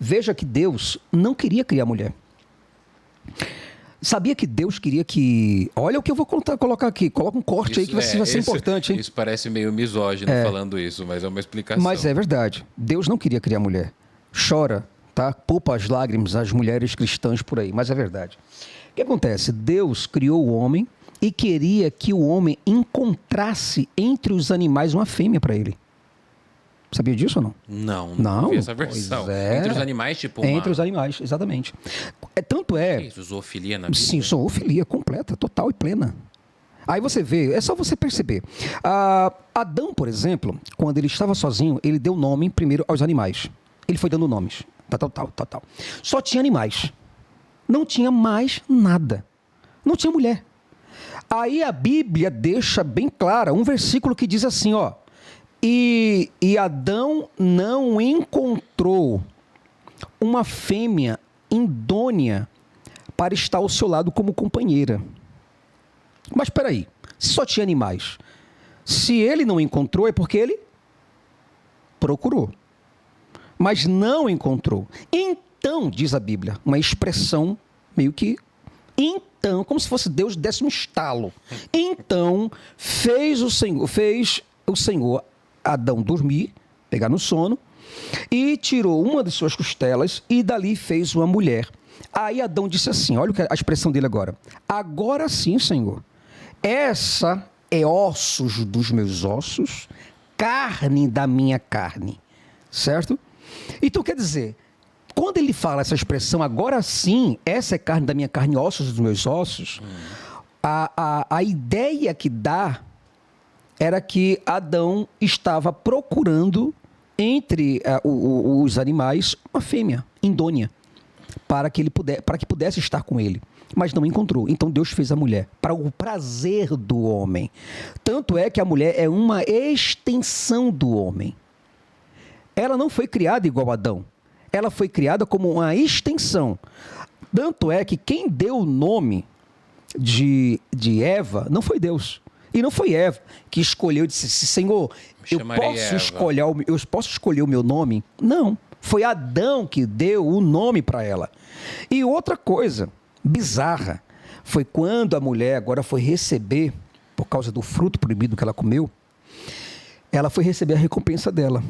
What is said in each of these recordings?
Veja que Deus não queria criar mulher. Sabia que Deus queria que... Olha o que eu vou colocar aqui. Coloca um corte aí que vai ser importante. Hein? Isso parece meio misógino falando isso, mas é uma explicação. Mas é verdade. Deus não queria criar mulher. Chora, tá? Poupa as lágrimas às mulheres cristãs por aí, mas é verdade. O que acontece? Deus criou o homem e queria que o homem encontrasse entre os animais uma fêmea para ele. Sabia disso ou não? Não vi essa versão. Entre os animais, tipo Entre os animais, exatamente. Tanto é... Que isso, zoofilia na Bíblia? Sim, zoofilia completa, total e plena. Aí você vê, é só você perceber. Adão, por exemplo, quando ele estava sozinho, ele deu nome primeiro aos animais. Ele foi dando nomes. Tal. Só tinha animais. Não tinha mais nada. Não tinha mulher. Aí a Bíblia deixa bem clara um versículo que diz assim, ó. E Adão não encontrou uma fêmea idônea para estar ao seu lado como companheira. Mas espera aí, se só tinha animais, se ele não encontrou é porque ele procurou, mas não encontrou. Então, diz a Bíblia, uma expressão meio que então, como se fosse Deus desse um estalo. Então, fez o Senhor Adão dormir, pegar no sono, e tirou uma de suas costelas e dali fez uma mulher. Aí Adão disse assim, olha a expressão dele agora. Agora sim, Senhor, essa é ossos dos meus ossos, carne da minha carne. Certo? Então, quer dizer, quando ele fala essa expressão, agora sim, essa é carne da minha carne, ossos dos meus ossos, a ideia que dá era que Adão estava procurando entre os animais uma fêmea, idônea, para que pudesse estar com ele. Mas não encontrou. Então Deus fez a mulher para o prazer do homem. Tanto é que a mulher é uma extensão do homem. Ela não foi criada igual a Adão. Ela foi criada como uma extensão. Tanto é que quem deu o nome de Eva não foi Deus. E não foi Eva que escolheu e disse, Senhor, eu posso escolher o meu nome? Não. Foi Adão que deu o nome para ela. E outra coisa bizarra foi quando a mulher agora foi receber, por causa do fruto proibido que ela comeu, ela foi receber a recompensa dela.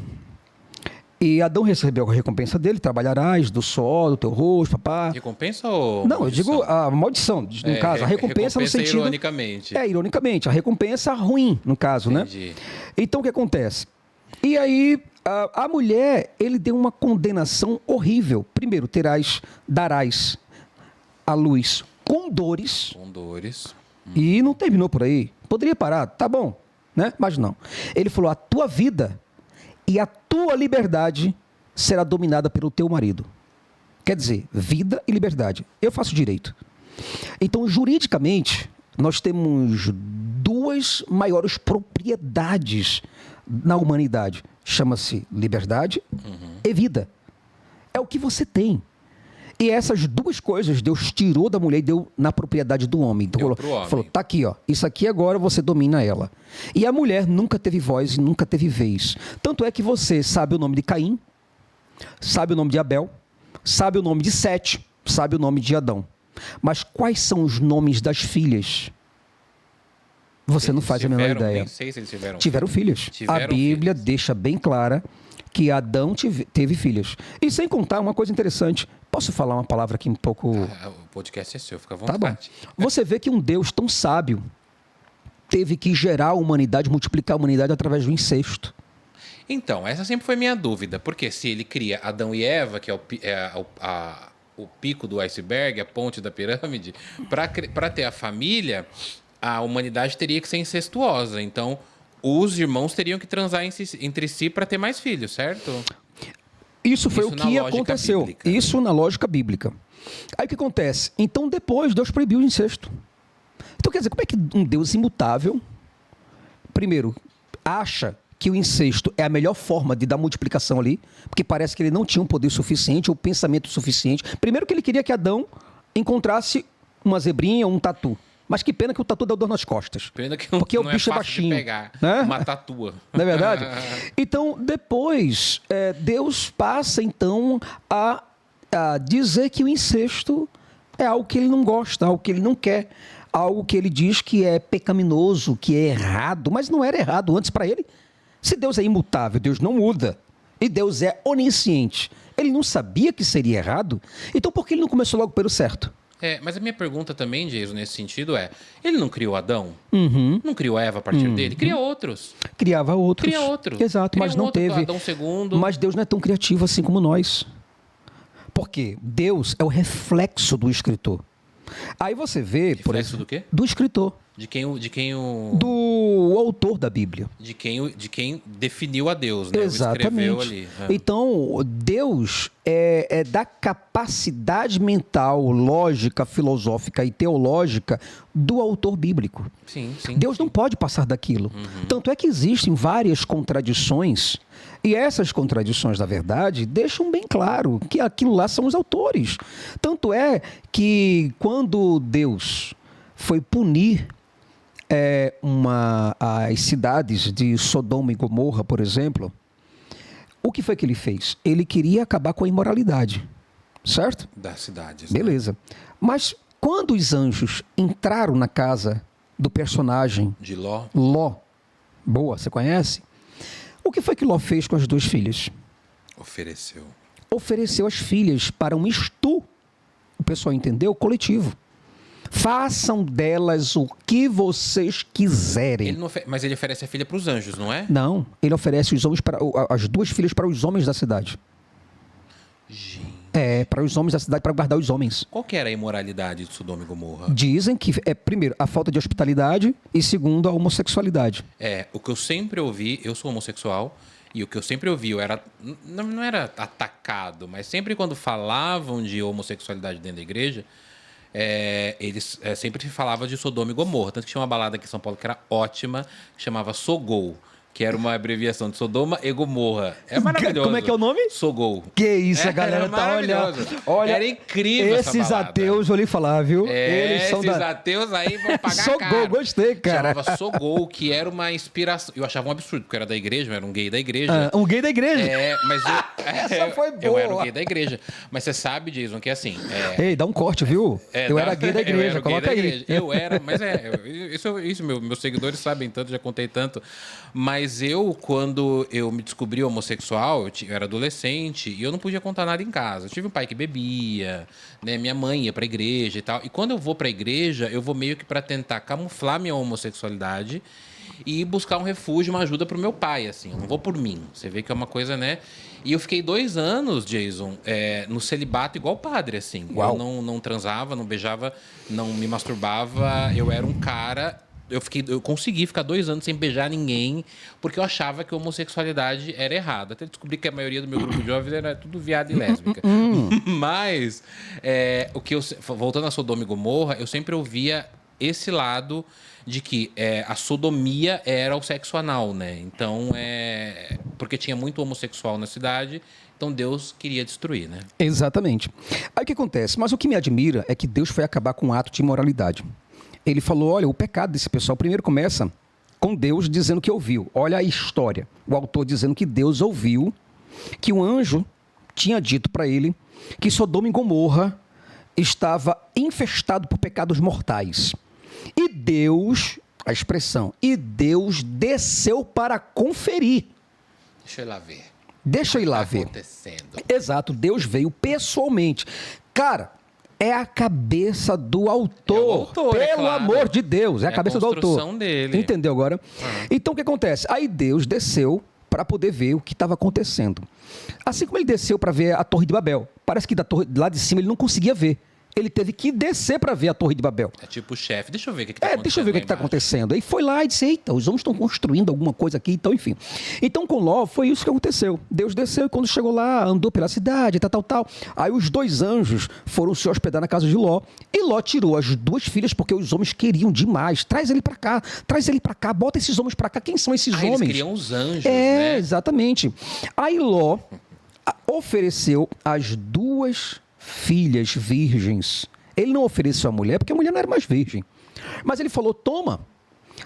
E Adão recebeu a recompensa dele, trabalharás do suor do teu rosto, papá. Recompensa ou não, maldição? Eu digo a maldição, no caso. A recompensa no sentido... ironicamente. Ironicamente. A recompensa ruim, no caso, entendi, né? Então, o que acontece? E aí, a mulher, ele deu uma condenação horrível. Primeiro, darás à luz com dores. Com dores. E não terminou por aí. Poderia parar, tá bom, né? Mas não. Ele falou, a tua vida... e a tua liberdade será dominada pelo teu marido. Quer dizer, vida e liberdade. Eu faço direito. Então, juridicamente, nós temos duas maiores propriedades na humanidade. Chama-se liberdade e vida. É o que você tem. E essas duas coisas Deus tirou da mulher e deu na propriedade do homem. Então, falou, tá aqui, ó. Isso aqui agora você domina ela. E a mulher nunca teve voz e nunca teve vez. Tanto é que você sabe o nome de Caim, sabe o nome de Abel, sabe o nome de Sete, sabe o nome de Adão. Mas quais são os nomes das filhas? Você não faz a menor ideia. Nem sei se eles tiveram filhas. A Bíblia deixa bem clara que Adão teve filhas. E sem contar uma coisa interessante. Posso falar uma palavra aqui um pouco... O podcast é seu, fica à vontade. Tá bom. Você vê que um Deus tão sábio teve que gerar a humanidade, multiplicar a humanidade através do incesto. Então, essa sempre foi minha dúvida. Porque se ele cria Adão e Eva, que é o pico do iceberg, a ponte da pirâmide, para ter a família, a humanidade teria que ser incestuosa. Então, os irmãos teriam que transar entre si para ter mais filhos, certo? Isso foi o que aconteceu. Bíblica. Isso na lógica bíblica. Aí o que acontece? Então, depois, Deus proibiu o incesto. Então, quer dizer, como é que um Deus imutável, primeiro, acha que o incesto é a melhor forma de dar multiplicação ali, porque parece que ele não tinha um poder suficiente ou pensamento suficiente. Primeiro que ele queria que Adão encontrasse uma zebrinha ou um tatu. Mas que pena que o tatu deu dor nas costas. Pena que porque não o bicho é é fácil baixinho. de pegar Né? uma tatua. Não é verdade? Então, depois, Deus passa, então, a dizer que o incesto é algo que ele não gosta, algo que ele não quer, algo que ele diz que é pecaminoso, que é errado, mas não era errado antes para ele. Se Deus é imutável, Deus não muda, e Deus é onisciente, ele não sabia que seria errado, então por que ele não começou logo pelo certo? Mas a minha pergunta também, Jason, nesse sentido ele não criou Adão? Uhum. Não criou Eva a partir dele? Cria outros. Criava outros. Cria outro. Exato, Cria mas um não outro teve. Adão segundo. Mas Deus não é tão criativo assim como nós. Porque Deus é o reflexo do escritor. Aí você vê, por Reflexo exemplo, do quê? do escritor, De quem o do autor da Bíblia. de quem definiu a Deus, né? O Exatamente. escreveu ali. Então, Deus é da capacidade mental, lógica, filosófica e teológica do autor bíblico. Sim, sim. Deus não pode passar daquilo. Tanto é que existem várias contradições, e essas contradições, na verdade, deixam bem claro que aquilo lá são os autores. Tanto é que quando Deus foi punir as cidades de Sodoma e Gomorra, por exemplo, o que foi que ele fez? Ele queria acabar com a imoralidade, certo? Das cidades. Né? Beleza. Mas quando os anjos entraram na casa do personagem De Ló. Ló, boa, você conhece? O que foi que Ló fez com as duas filhas? Ofereceu. Ofereceu as filhas para um estu, o pessoal entendeu? Coletivo. Façam delas o que vocês quiserem. Mas ele oferece a filha para os anjos, não é? Não, ele oferece as duas filhas para os homens da cidade. Gente. Para os homens da cidade, para guardar os homens. Qual que era a imoralidade de Sodoma e Gomorra? Dizem que primeiro, a falta de hospitalidade e segundo, a homossexualidade. O que eu sempre ouvi, eu sou homossexual, e o que eu sempre ouvi, não era atacado, mas sempre quando falavam de homossexualidade dentro da igreja, eles sempre falavam de Sodoma e Gomorra. Tanto que tinha uma balada aqui em São Paulo que era ótima, que chamava Sogol, que era uma abreviação de Sodoma e Gomorra. É maravilhoso. Como é que é o nome? Sogol. Que isso, a galera tá olhando. Olha, era incrível essa esses balada. ateus, vou lhe falar, viu? Eles são esses ateus aí vão pagar Sogol, caro. gostei, cara. Chamava Sogol, que era uma inspiração. Eu achava um absurdo, porque eu era da igreja, eu era um gay da igreja. Um gay da igreja? Mas Essa foi boa. Eu era um gay da igreja. Mas você sabe, Jason, que assim... Ei, dá um corte, viu? Eu era gay da igreja, eu era coloca gay da aí. igreja. Eu era, mas isso meus seguidores sabem tanto, já contei tanto. Mas quando eu me descobri homossexual, eu era adolescente e eu não podia contar nada em casa. Eu tive um pai que bebia, né? Minha mãe ia pra igreja e tal. E quando eu vou pra igreja, eu vou meio que pra tentar camuflar minha homossexualidade e buscar um refúgio, uma ajuda pro meu pai, assim. Eu não vou por mim. Você vê que é uma coisa, né? E eu fiquei 2 anos, Jason, no celibato igual padre, assim. Uau. Eu não transava, não beijava, não me masturbava. Eu era um cara... Eu consegui ficar 2 anos sem beijar ninguém, porque eu achava que a homossexualidade era errada. Até descobri que a maioria do meu grupo de jovens era tudo viado e lésbica. Mas, voltando a Sodoma e Gomorra, eu sempre ouvia esse lado de que a sodomia era o sexo anal, né? Então, porque tinha muito homossexual na cidade, então Deus queria destruir, né? Exatamente. Aí o que acontece? Mas o que me admira é que Deus foi acabar com um ato de imoralidade. Ele falou, olha, o pecado desse pessoal primeiro começa com Deus dizendo que ouviu. Olha a história. O autor dizendo que Deus ouviu que um anjo tinha dito para ele que Sodoma e Gomorra estava infestado por pecados mortais. E Deus, a expressão, e Deus desceu para conferir. Deixa eu ir lá ver. Deixa eu ir lá ver. Acontecendo. Exato, Deus veio pessoalmente. Cara, é a cabeça do autor. É o autor, pelo claro. amor de Deus, é a É a cabeça do autor. construção dele. Entendeu agora? Então o que acontece? Aí Deus desceu para poder ver o que estava acontecendo. Assim como ele desceu para ver a Torre de Babel, parece que lá de cima ele não conseguia ver. Ele teve que descer para ver a Torre de Babel. É tipo o chefe. Deixa eu ver o que está acontecendo. Deixa eu ver o que está acontecendo. Aí foi lá e disse, eita, os homens estão construindo alguma coisa aqui, então, enfim. Então, com Ló, foi isso que aconteceu. Deus desceu e quando chegou lá, andou pela cidade, tal. Aí os 2 anjos foram se hospedar na casa de Ló. E Ló tirou as 2 filhas, porque os homens queriam demais. Traz ele para cá, bota esses homens para cá. Quem são esses homens? Eles queriam os anjos, né? Exatamente. Aí Ló ofereceu as 2 filhas virgens. Ele não ofereceu a mulher, porque a mulher não era mais virgem. Mas ele falou, toma,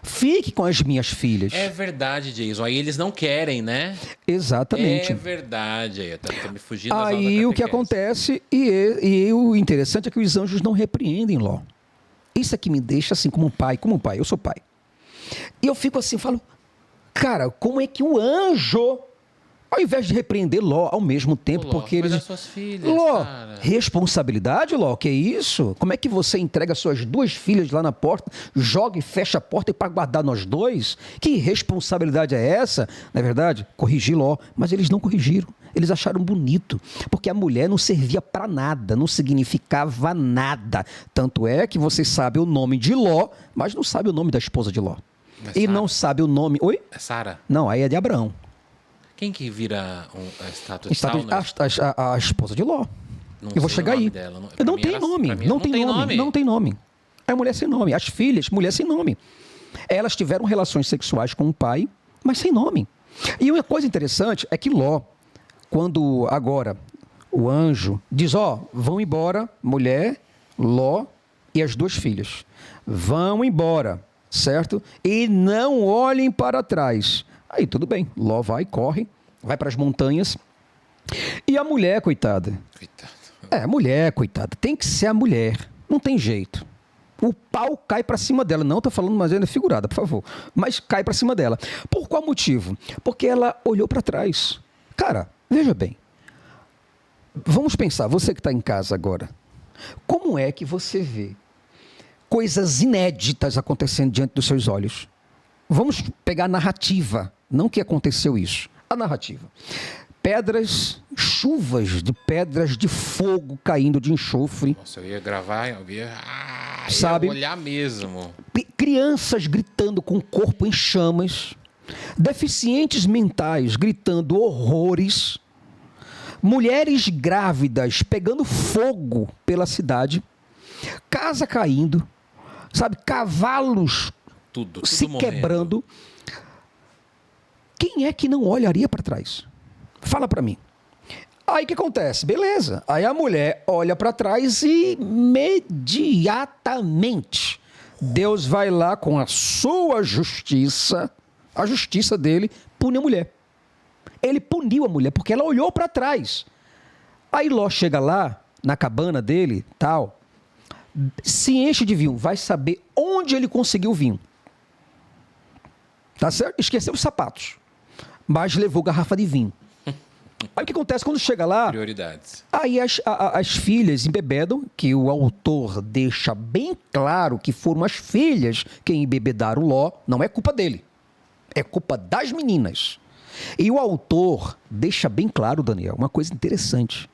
fique com as minhas filhas. É verdade, Jason. Aí eles não querem, né? Exatamente. É verdade. Aí eu tô me fugindo das aulas Aí da o que catequese. acontece, e o interessante é que os anjos não repreendem Ló. Isso é que me deixa assim, como pai, eu sou pai. E eu fico assim, falo, cara, como é que o anjo, ao invés de repreender Ló ao mesmo tempo, Ô, Ló, porque mas eles... as suas filhas, Ló, cara. responsabilidade, Ló, que é isso? Como é que você entrega suas 2 filhas lá na porta, joga e fecha a porta e para guardar nós 2? Que responsabilidade é essa? Na verdade, corrigir Ló, mas eles não corrigiram. Eles acharam bonito, porque a mulher não servia para nada, não significava nada. Tanto é que você sabe o nome de Ló, mas não sabe o nome da esposa de Ló. É E Sara. não sabe o nome... Oi? É Sara. Não, aí é de Abraão. Quem que vira a estátua de sal? A esposa de Ló. Não Eu vou sei o chegar nome aí. dela. Pra Não mim tem era- nome. pra mim Não tem nome. Não tem nome. É mulher sem nome. As filhas, mulher sem nome. Elas tiveram relações sexuais com o pai, mas sem nome. E uma coisa interessante é que Ló, quando agora o anjo diz, ó, vão embora, mulher, Ló e as 2 filhas. Vão embora, certo? E não olhem para trás. Aí tudo bem. Ló vai, corre, vai para as montanhas. E a mulher, coitada. Coitado. A mulher, coitada. Tem que ser a mulher. Não tem jeito. O pau cai para cima dela. Não estou falando mais ainda figurada, por favor. Mas cai para cima dela. Por qual motivo? Porque ela olhou para trás. Cara, veja bem. Vamos pensar, você que está em casa agora. Como é que você vê coisas inéditas acontecendo diante dos seus olhos? Vamos pegar a narrativa. Não que aconteceu isso. A narrativa. Pedras, chuvas de pedras de fogo caindo de enxofre. Nossa, eu ia gravar, Sabe? ia olhar mesmo. Crianças gritando com o corpo em chamas. Deficientes mentais gritando horrores. Mulheres grávidas pegando fogo pela cidade. Casa caindo. Sabe? Cavalos Tudo se morrendo. quebrando. Quem é que não olharia para trás? Fala para mim. Aí o que acontece? Beleza. Aí a mulher olha para trás e imediatamente Deus vai lá com a sua justiça, a justiça dele, pune a mulher. Ele puniu a mulher porque ela olhou para trás. Aí Ló chega lá, na cabana dele, tal, se enche de vinho, vai saber onde ele conseguiu vinho. Tá certo? Esqueceu os sapatos, mas levou garrafa de vinho. Aí o que acontece quando chega lá? Prioridades. Aí as filhas embebedam, que o autor deixa bem claro que foram as filhas quem embebedaram Ló, não é culpa dele, é culpa das meninas. E o autor deixa bem claro, Daniel, uma coisa interessante.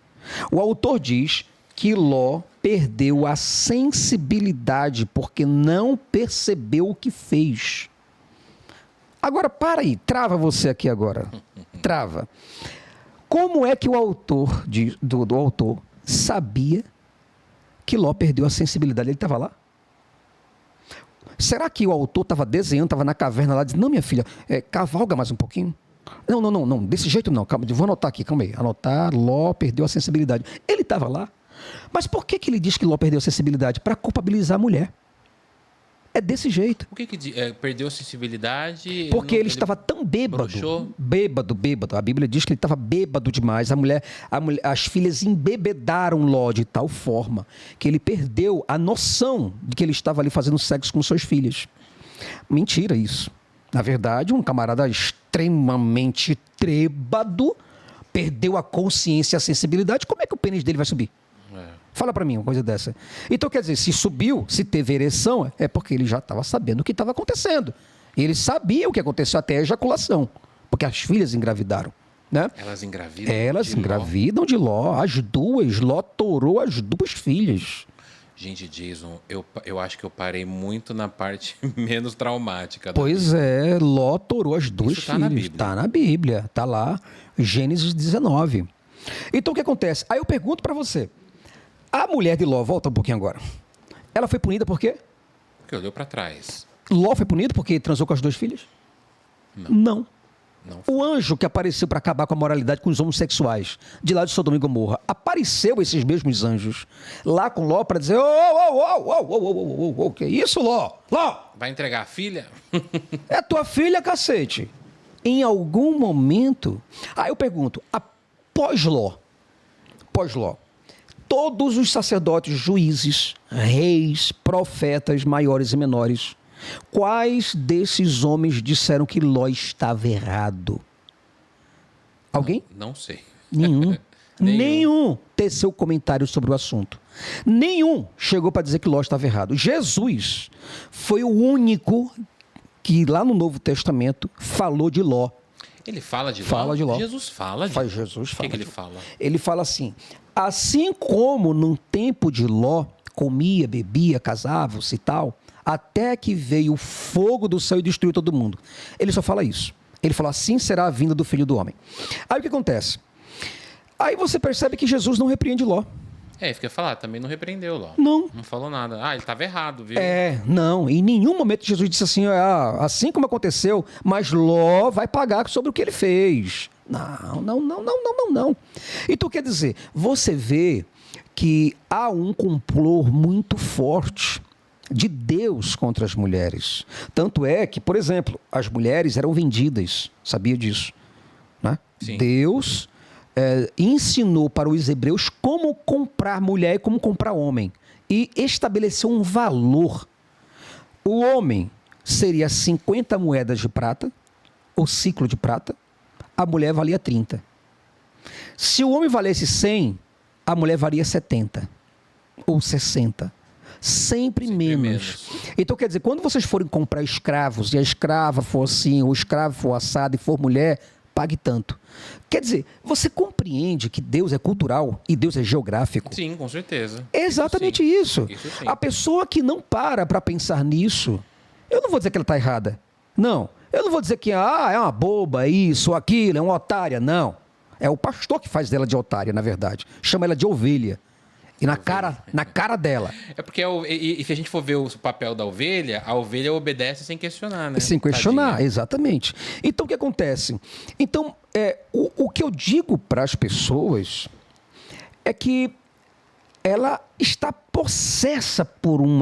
O autor diz que Ló perdeu a sensibilidade porque não percebeu o que fez. Agora, para aí, trava você aqui agora. Trava. Como é que o autor, do autor, sabia que Ló perdeu a sensibilidade? Ele estava lá? Será que o autor estava desenhando, estava na caverna lá, dizendo, não, minha filha, cavalga mais um pouquinho? Não, desse jeito não, calma, vou anotar aqui, calma aí. Anotar, Ló perdeu a sensibilidade. Ele estava lá. Mas por que ele diz que Ló perdeu a sensibilidade? Para culpabilizar a mulher. É desse jeito. Por que perdeu a sensibilidade? Porque ele estava tão bêbado. Bruxou? Bêbado. A Bíblia diz que ele estava bêbado demais. As filhas embebedaram Ló de tal forma que ele perdeu a noção de que ele estava ali fazendo sexo com suas filhas. Mentira isso. Na verdade, um camarada extremamente trêbado perdeu a consciência e a sensibilidade. Como é que o pênis dele vai subir? Fala pra mim uma coisa dessa. Então, quer dizer, se subiu, se teve ereção, é porque ele já estava sabendo o que estava acontecendo. Ele sabia o que aconteceu até a ejaculação, porque as filhas engravidaram. Né? Elas engravidam Elas de Ló? engravidam de Ló, as duas. Ló torou as 2 filhas. Gente, Jason, eu acho que eu parei muito na parte menos traumática. Pois é, Ló torou as 2 Isso tá filhas. na Bíblia. Está na Bíblia, está lá, Gênesis 19. Então, o que acontece? Aí eu pergunto para você, a mulher de Ló, volta um pouquinho agora, ela foi punida por quê? Porque olhou para trás. Ló foi punido porque transou com as 2 filhas? Não. O anjo que apareceu para acabar com a moralidade com os homossexuais, de lá de Sodoma e Gomorra, apareceu esses mesmos anjos lá com Ló para dizer: ô, que isso, Ló? Ló! Vai entregar a filha? É tua filha, cacete. Em algum momento... Aí eu pergunto, após Ló, todos os sacerdotes, juízes, reis, profetas, maiores e menores, quais desses homens disseram que Ló estava errado? Alguém? Não sei. Nenhum. Nenhum teceu comentário sobre o assunto. Nenhum chegou para dizer que Ló estava errado. Jesus foi o único que lá no Novo Testamento falou de Ló. Ele fala de Ló? Fala de Ló. Jesus fala de Ló. Jesus fala. O que ele fala? Ele fala assim: assim como no tempo de Ló, comia, bebia, casava-se e tal, até que veio o fogo do céu e destruiu todo mundo. Ele só fala isso. Ele falou: assim será a vinda do Filho do Homem. Aí o que acontece? Aí você percebe que Jesus não repreende Ló. Isso que eu ia falar, também não repreendeu Ló. Não. Não falou nada. Ele estava errado, viu? Não. Em nenhum momento Jesus disse assim: assim como aconteceu, mas Ló vai pagar sobre o que ele fez. Não. Então quer dizer, você vê que há um complô muito forte de Deus contra as mulheres. Tanto é que, por exemplo, as mulheres eram vendidas. Sabia disso? Né? Sim. Deus ensinou para os hebreus como comprar mulher e como comprar homem. E estabeleceu um valor. O homem seria 50 moedas de prata, o ciclo de prata. A mulher valia 30. Se o homem valesse 100, a mulher valia 70 ou 60. Sempre menos. Então, quer dizer, quando vocês forem comprar escravos e a escrava for assim, ou o escravo for assado e for mulher, pague tanto. Quer dizer, você compreende que Deus é cultural e Deus é geográfico? Sim, com certeza. É exatamente isso. Sim. A pessoa que não para pensar nisso, eu não vou dizer que ela está errada. Não. Eu não vou dizer que é uma boba, isso, aquilo, é uma otária. Não. É o pastor que faz dela de otária, na verdade. Chama ela de ovelha. E na cara dela. É porque, e se a gente for ver o papel da ovelha, a ovelha obedece sem questionar, né? Sem questionar, Tadinha. Exatamente. Então, o que acontece? Então, o que eu digo para as pessoas é que ela está possessa por um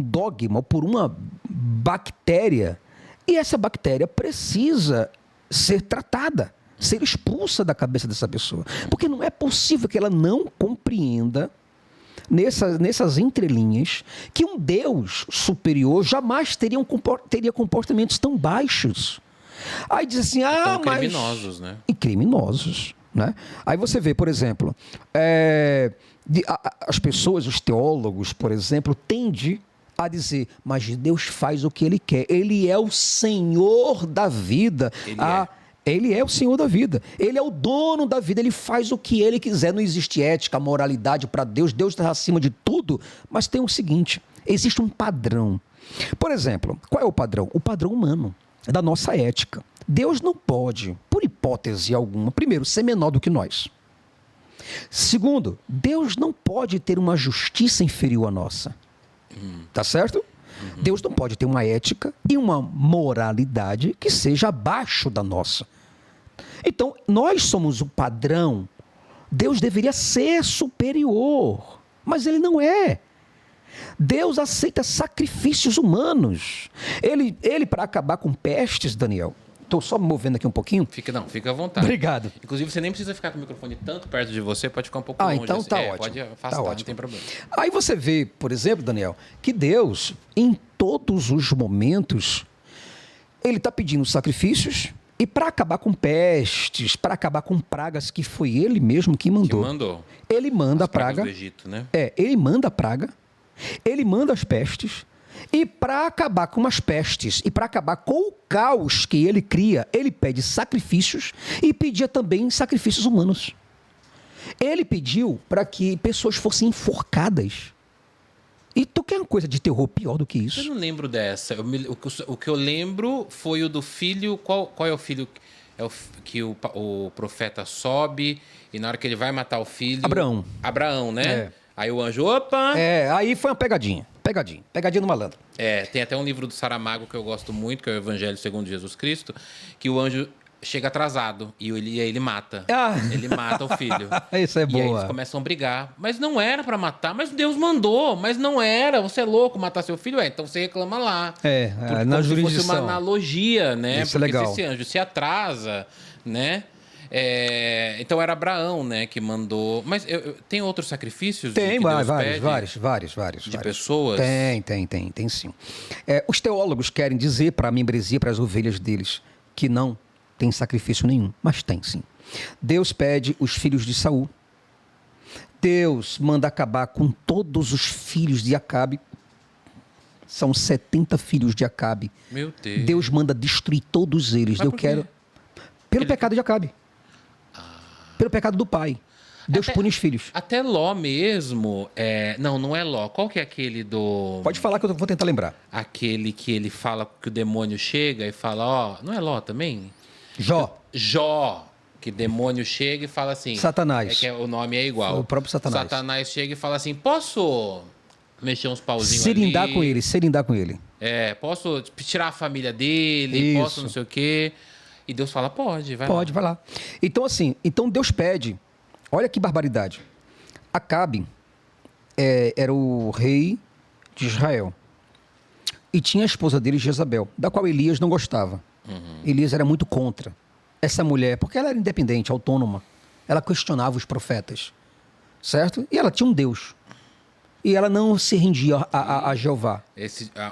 dogma, por uma bactéria, e essa bactéria precisa ser tratada, ser expulsa da cabeça dessa pessoa. Porque não é possível que ela não compreenda, nessas entrelinhas, que um Deus superior jamais teria comportamentos tão baixos. Aí diz assim, criminosos, né? E criminosos, né? Aí você vê, por exemplo, as pessoas, os teólogos, por exemplo, tendem a dizer, mas Deus faz o que Ele quer. Ele é o Senhor da vida. Ele é o Senhor da vida. Ele é o dono da vida. Ele faz o que Ele quiser. Não existe ética, moralidade para Deus. Deus está acima de tudo. Mas tem o seguinte, existe um padrão. Por exemplo, qual é o padrão? O padrão humano, da nossa ética. Deus não pode, por hipótese alguma, primeiro, ser menor do que nós. Segundo, Deus não pode ter uma justiça inferior à nossa. Tá certo? Uhum. Deus não pode ter uma ética e uma moralidade que seja abaixo da nossa. Então, nós somos o padrão. Deus deveria ser superior, mas Ele não é. Deus aceita sacrifícios humanos. Ele para acabar com pestes, Daniel, estou só me movendo aqui um pouquinho. Fica à vontade. Obrigado. Inclusive, você nem precisa ficar com o microfone tanto perto de você, pode ficar um pouco longe. Então tá ótimo. Pode afastar, tá ótimo. Não tem problema. Aí você vê, por exemplo, Daniel, que Deus, em todos os momentos, Ele está pedindo sacrifícios e para acabar com pestes, para acabar com pragas, que foi Ele mesmo que mandou. Ele manda a praga. Do Egito, né? Ele manda a praga, Ele manda as pestes. E para acabar com as pestes e para acabar com o caos que ele cria, ele pede sacrifícios e pedia também sacrifícios humanos. Ele pediu para que pessoas fossem enforcadas. E tu quer uma coisa de terror pior do que isso? Eu não lembro dessa. O que eu lembro foi o do filho. Qual é o filho? É que o profeta sobe e na hora que ele vai matar o filho... Abraão, né? Aí o anjo, opa... aí foi uma pegadinha. Pegadinha. Pegadinha no malandro. Tem até um livro do Saramago que eu gosto muito, que é o Evangelho segundo Jesus Cristo, que o anjo chega atrasado e ele mata. Ele mata o filho. Isso é boa. E aí boa. eles começam a brigar. Mas não era pra matar, mas Deus mandou. Mas não era. Você é louco matar seu filho? Então você reclama lá. Na como jurisdição. se fosse uma analogia, né? Isso é Porque legal. se esse anjo se atrasa, né? Então era Abraão, né, que mandou. Mas tem outros sacrifícios? Tem, que Deus vários. de pessoas? Tem sim. Os teólogos querem dizer para a membresia, para as ovelhas deles, que não tem sacrifício nenhum, mas tem sim. Deus pede os filhos de Saul. Deus manda acabar com todos os filhos de Acabe. São 70 filhos de Acabe. Meu Deus. Deus manda destruir todos eles. Mas por quê? Pelo pecado de Acabe. Pelo pecado do pai. Deus pune os filhos. Até Ló mesmo. Não é Ló. Qual que é aquele do. Pode falar que eu vou tentar lembrar. Aquele que ele fala que o demônio chega e fala, não é Ló também? Jó. Que demônio chega e fala assim. Satanás. O nome é igual. O próprio Satanás. Satanás chega e fala assim: posso mexer uns pauzinhos Serindar ali? com ele. Posso tirar a família dele? Isso. Posso não sei o quê? E Deus fala: pode, vai lá. Pode, vai lá. Então, assim, Deus pede. Olha que barbaridade. Acabe era o rei de Israel. E tinha a esposa dele, Jezabel, da qual Elias não gostava. Elias era muito contra essa mulher, porque ela era independente, autônoma. Ela questionava os profetas, certo? E ela tinha um Deus. E ela não se rendia a Jeová.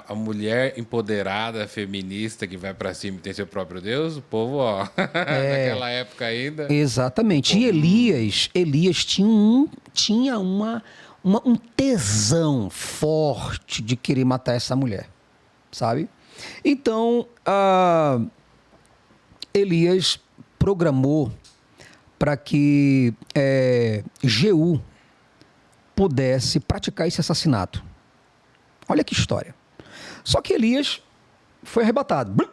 A mulher empoderada, feminista, que vai pra cima e tem seu próprio Deus, o povo, naquela época ainda... Exatamente. E Elias tinha um tesão forte de querer matar essa mulher, sabe? Então, Elias programou para que Jeú pudesse praticar esse assassinato. Olha que história. Só que Elias foi arrebatado,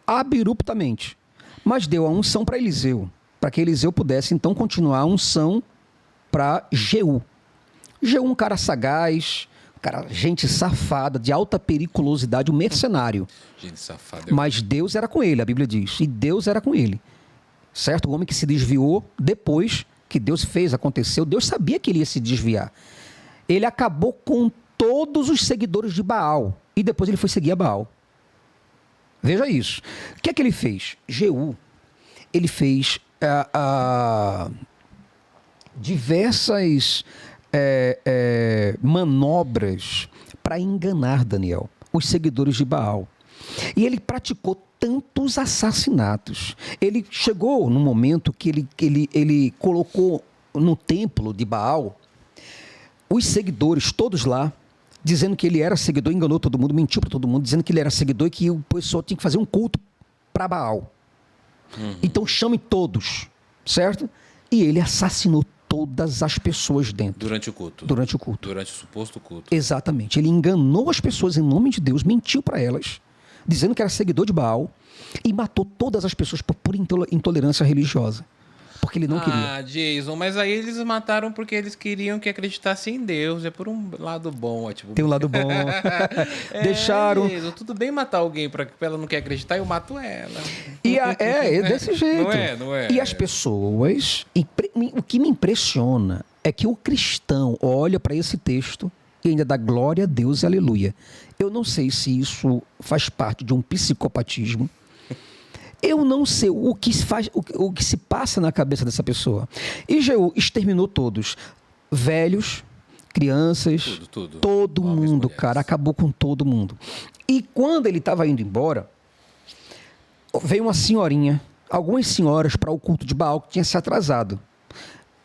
abruptamente, mas deu a unção para Eliseu, para que Eliseu pudesse então continuar a unção para Jeú. Jeú, um cara sagaz, gente safada, de alta periculosidade, um mercenário. Gente safada. Mas Deus era com ele, a Bíblia diz. E Deus era com ele. Certo? O homem que se desviou depois que Deus aconteceu, Deus sabia que ele ia se desviar. Ele acabou com todos os seguidores de Baal. E depois ele foi seguir a Baal. Veja isso. O que é que ele fez? Jeú, ele fez diversas manobras para enganar Daniel, os seguidores de Baal. E ele praticou tantos assassinatos. Ele chegou no momento que ele colocou no templo de Baal os seguidores, todos lá, dizendo que ele era seguidor, enganou todo mundo, mentiu para todo mundo, dizendo que ele era seguidor e que o pessoal tinha que fazer um culto para Baal. Então chame todos, certo? E ele assassinou todas as pessoas dentro. Durante o culto. Durante o culto. Durante o suposto culto. Exatamente. Ele enganou as pessoas em nome de Deus, mentiu para elas, dizendo que era seguidor de Baal, e matou todas as pessoas por pura intolerância religiosa. Porque ele não queria. Jason, mas aí eles mataram porque eles queriam que acreditasse em Deus. É por um lado bom. Tem um lado bom. Deixaram... Jason, tudo bem matar alguém porque ela não quer acreditar, eu mato ela. E desse jeito. Não é. E as pessoas... O que me impressiona é que o cristão olha para esse texto e ainda dá glória a Deus e aleluia. Eu não sei se isso faz parte de um psicopatismo. Eu não sei o que se passa na cabeça dessa pessoa. E Jeú exterminou todos. Velhos, crianças, tudo. Todo Homens, mundo, mulheres. cara. Acabou com todo mundo. E quando ele estava indo embora, veio uma senhorinha, algumas senhoras para o culto de Baal que tinha se atrasado.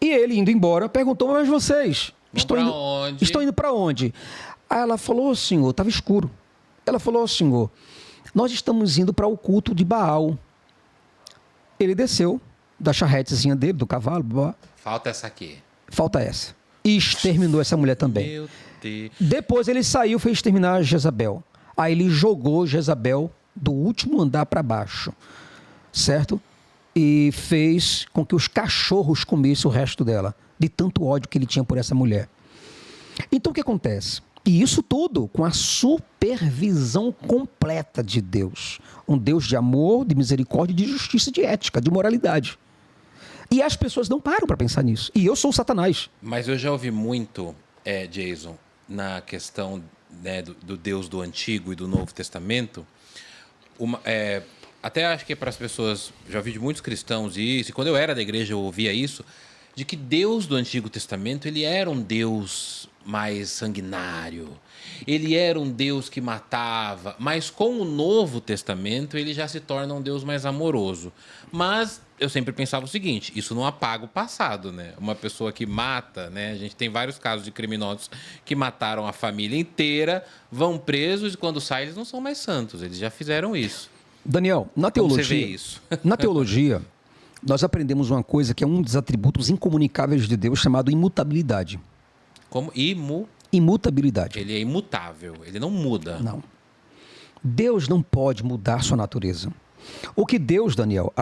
E ele, indo embora, perguntou: mas vocês estão indo para onde? Aí ela falou: senhor, estava escuro. Ela falou: senhor, nós estamos indo para o culto de Baal. Ele desceu da charretezinha dele, do cavalo. Blá. Falta essa aqui. Falta essa. E exterminou essa mulher também. Meu Deus. Depois ele saiu e foi exterminar Jezabel. Aí ele jogou Jezabel do último andar para baixo. Certo? E fez com que os cachorros comessem o resto dela. De tanto ódio que ele tinha por essa mulher. Então o que acontece? E isso tudo com a supervisão completa de Deus. Um Deus de amor, de misericórdia, de justiça, de ética, de moralidade. E as pessoas não param para pensar nisso. E eu sou o Satanás. Mas eu já ouvi muito, Jason, na questão, né, do Deus do Antigo e do Novo Testamento. Até acho que é para as pessoas, já ouvi de muitos cristãos isso, e quando eu era da igreja eu ouvia isso, de que Deus do Antigo Testamento, ele era um Deus mais sanguinário, ele era um Deus que matava, mas com o Novo Testamento ele já se torna um Deus mais amoroso. Mas eu sempre pensava o seguinte, isso não apaga o passado, né? Uma pessoa que mata, né? A gente tem vários casos de criminosos que mataram a família inteira, vão presos e quando saem eles não são mais santos, eles já fizeram isso. Daniel, na Como teologia, você vê isso? na teologia, nós aprendemos uma coisa que é um dos atributos incomunicáveis de Deus, chamado imutabilidade. Como Imutabilidade. ele é imutável, ele não muda. Não. Deus não pode mudar sua natureza. O que Deus, Daniel,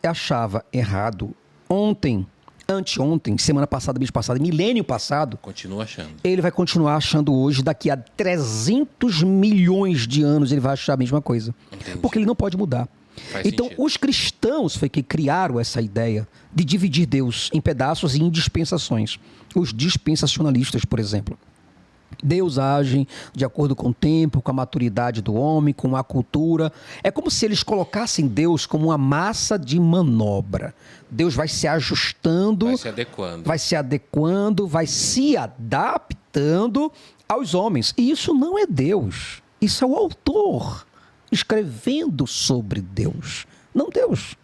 achava errado ontem, anteontem, semana passada, mês passado, milênio passado, Continua achando. ele vai continuar achando hoje, daqui a 300 milhões de anos ele vai achar a mesma coisa. Entendi. Porque ele não pode mudar. Faz Então, sentido. os cristãos foi que criaram essa ideia de dividir Deus em pedaços e em dispensações. Os dispensacionalistas, por exemplo. Deus age de acordo com o tempo, com a maturidade do homem, com a cultura. É como se eles colocassem Deus como uma massa de manobra. Deus vai se ajustando, Vai se adequando. vai se adaptando aos homens. E isso não é Deus. Isso é o autor escrevendo sobre Deus, não Deus.